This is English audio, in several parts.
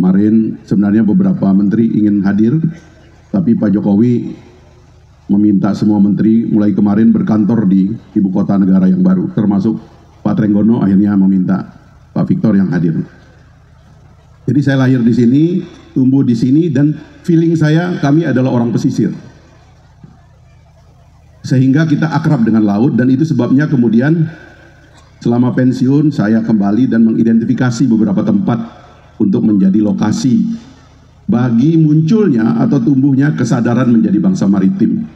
kemarin sebenarnya beberapa menteri ingin hadir, tapi Pak Jokowi meminta semua menteri mulai kemarin berkantor di ibu kota negara yang baru, termasuk Pak Trenggono akhirnya meminta Pak Victor yang hadir. Jadi saya lahir di sini, tumbuh di sini, dan feeling saya kami adalah orang pesisir. Sehingga kita akrab dengan laut, dan itu sebabnya kemudian selama pensiun saya kembali dan mengidentifikasi beberapa tempat untuk menjadi lokasi bagi munculnya atau tumbuhnya kesadaran menjadi bangsa maritim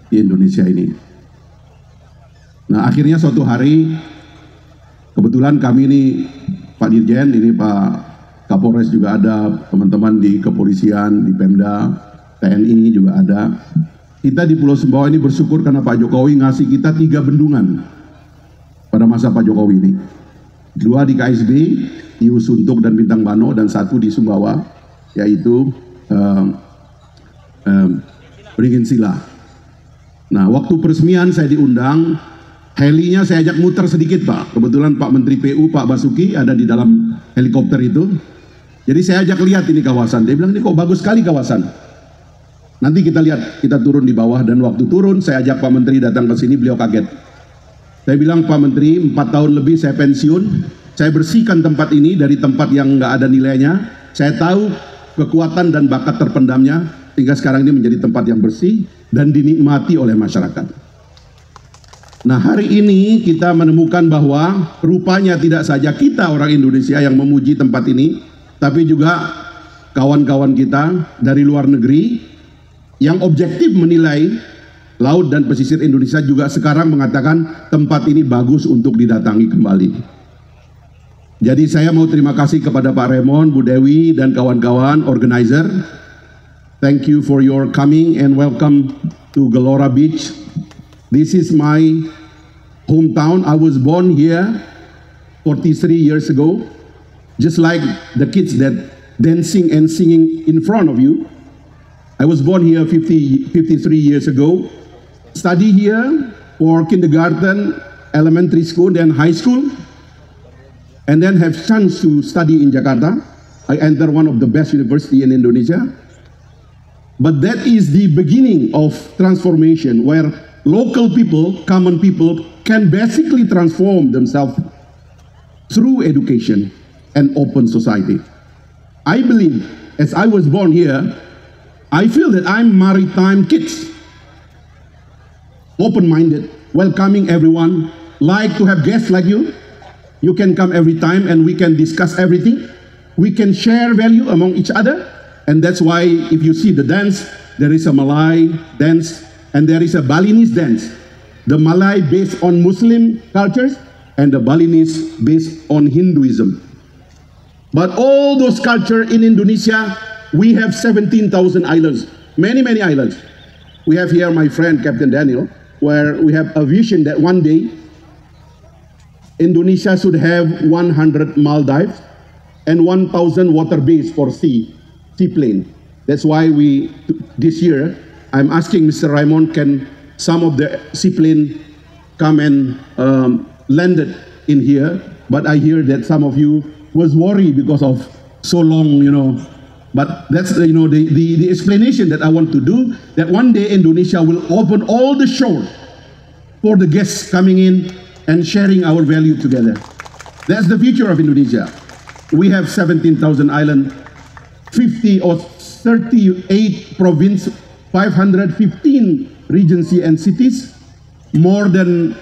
di Indonesia ini. Nah, akhirnya suatu hari kebetulan kami ini Pak Dirjen, ini Pak Kapolres juga ada, teman-teman di kepolisian, di Pemda, TNI juga ada. Kita di Pulau Sumbawa ini bersyukur karena Pak Jokowi ngasih kita 3 bendungan pada masa Pak Jokowi ini. 2 di KSB, Iu Suntuk dan Bintang Bano, dan 1 di Sumbawa, yaitu Beringin Sila. Nah, waktu peresmian saya diundang, helinya saya ajak muter sedikit Pak. Kebetulan Pak Menteri PU, Pak Basuki ada di dalam helikopter itu. Jadi saya ajak lihat ini kawasan. Dia bilang, ini kok bagus sekali kawasan. Nanti kita lihat, kita turun di bawah, dan waktu turun saya ajak Pak Menteri datang ke sini, beliau kaget. Saya bilang, Pak Menteri, 4 tahun lebih saya pensiun, saya bersihkan tempat ini dari tempat yang nggak ada nilainya. Saya tahu kekuatan dan bakat terpendamnya, sehingga sekarang ini menjadi tempat yang bersih dan dinikmati oleh masyarakat. Nah, hari ini kita menemukan bahwa rupanya tidak saja kita orang Indonesia yang memuji tempat ini, tapi juga kawan-kawan kita dari luar negeri yang objektif menilai laut dan pesisir Indonesia juga sekarang mengatakan tempat ini bagus untuk didatangi kembali. Jadi saya mau terima kasih kepada Pak Raymond, Bu Dewi, dan kawan-kawan organizer. Thank you for your coming and welcome to Gelora Beach. This is my hometown. I was born here 43 years ago. Just like the kids that dancing and singing in front of you. I was born here 53 years ago. Study here for kindergarten, elementary school, then high school. And then have chance to study in Jakarta. I enter one of the best university in Indonesia. But that is the beginning of transformation where local people, common people, can basically transform themselves through education and open society. I believe, as I was born here, I feel that I'm maritime kids. Open-minded, welcoming everyone, like to have guests like you. You can come every time and we can discuss everything. We can share value among each other. And that's why if you see the dance, there is a Malay dance and there is a Balinese dance. The Malay based on Muslim cultures and the Balinese based on Hinduism. But all those cultures in Indonesia, we have 17,000 islands, many islands. We have here my friend Captain Daniel, where we have a vision that one day Indonesia should have 100 Maldives and 1,000 water base for seaplane. That's why this year, I'm asking Mr. Raymond, can some of the seaplane come and landed in here? But I hear that some of you was worried because of so long, But that's the explanation that I want to do, that one day Indonesia will open all the shore for the guests coming in and sharing our value together. That's the future of Indonesia. We have 17,000 islands, 50 or 38 provinces, 515 regency and cities, more than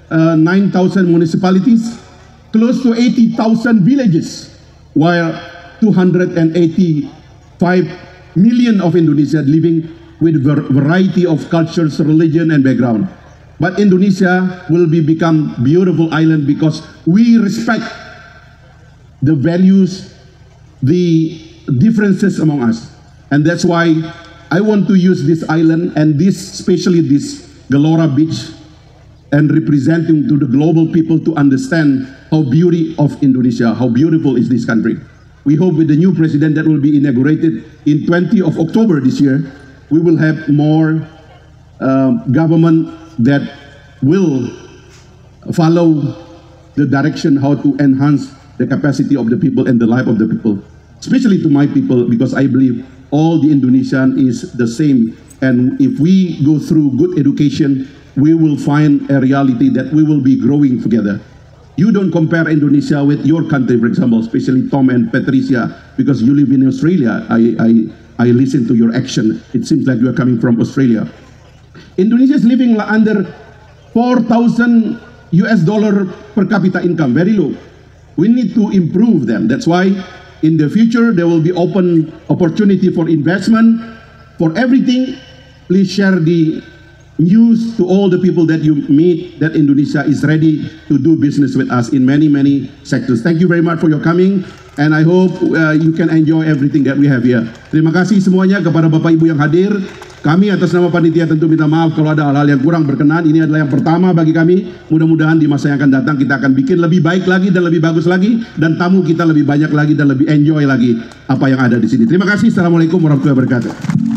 9,000 municipalities, close to 80,000 villages, while 285 million of Indonesians living with variety of cultures, religion, and background. But Indonesia will become beautiful island because we respect the values, the differences among us. And that's why I want to use this island and especially this Gelora Beach and representing to the global people to understand how beauty of Indonesia, how beautiful is this country. We hope with the new president that will be inaugurated in 20 of October this year, we will have more government that will follow the direction how to enhance the capacity of the people and the life of the people. especially to my people, because I believe all the Indonesian is the same. And if we go through good education, we will find a reality that we will be growing together. You don't compare Indonesia with your country, for example, especially Tom and Patricia, because you live in Australia. I listen to your action. It seems like you are coming from Australia. Indonesia is living under 4,000 US dollar per capita income, very low. We need to improve them. That's why in the future there will be open opportunity for investment, for everything. Please share the news to all the people that you meet that Indonesia is ready to do business with us in many sectors. Thank you very much for your coming, and I hope you can enjoy everything that we have here. Terima kasih semuanya kepada Bapak Ibu yang hadir. Kami atas nama panitia tentu minta maaf kalau ada hal-hal yang kurang berkenan. Ini adalah yang pertama bagi kami. Mudah-mudahan di masa yang akan datang kita akan bikin lebih baik lagi dan lebih bagus lagi, dan tamu kita lebih banyak lagi dan lebih enjoy lagi apa yang ada di sini. Terima kasih. Assalamualaikum warahmatullahi wabarakatuh.